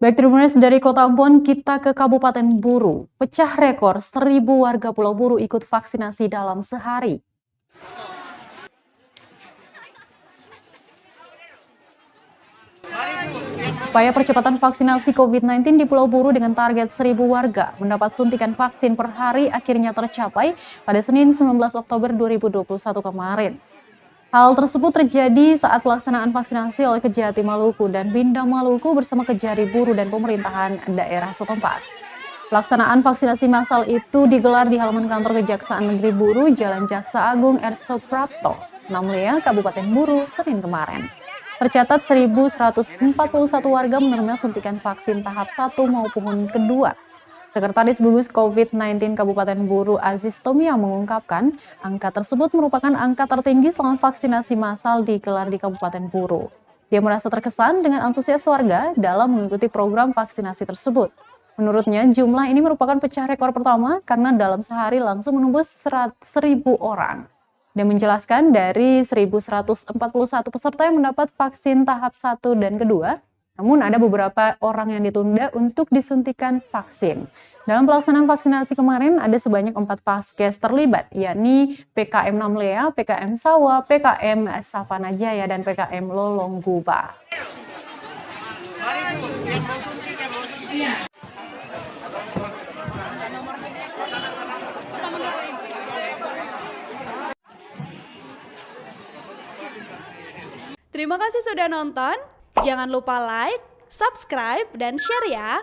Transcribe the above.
Baik, Tribuners, dari Kota Ambon kita ke Kabupaten Buru. Pecah rekor 1.000 warga Pulau Buru ikut vaksinasi dalam sehari. Upaya percepatan vaksinasi COVID-19 di Pulau Buru dengan target 1.000 warga mendapat suntikan vaksin per hari akhirnya tercapai pada Senin 19 Oktober 2021 kemarin. Hal tersebut terjadi saat pelaksanaan vaksinasi oleh Kejati Maluku dan Bindang Maluku bersama Kejari Buru dan pemerintahan daerah setempat. Pelaksanaan vaksinasi massal itu digelar di halaman kantor Kejaksaan Negeri Buru, Jalan Jaksa Agung R. Suprapto, Namlea, Kabupaten Buru, Senin kemarin. Tercatat 1.141 warga menerima suntikan vaksin tahap 1 maupun kedua. Sekretaris Gugus COVID-19 Kabupaten Buru Aziz Tomia mengungkapkan angka tersebut merupakan angka tertinggi selama vaksinasi massal digelar di Kabupaten Buru. Dia merasa terkesan dengan antusias warga dalam mengikuti program vaksinasi tersebut. Menurutnya jumlah ini merupakan pecah rekor pertama karena dalam sehari langsung menembus 1.000 orang. Dia menjelaskan dari 1.141 peserta yang mendapat vaksin tahap 1 dan kedua, namun ada beberapa orang yang ditunda untuk disuntikan vaksin. Dalam pelaksanaan vaksinasi kemarin ada sebanyak 4 paskes terlibat, yakni PKM Namlea, PKM Sawa, PKM Savana Jaya, dan PKM Lolong Guba. Terima kasih sudah nonton. Jangan lupa like, subscribe, dan share ya.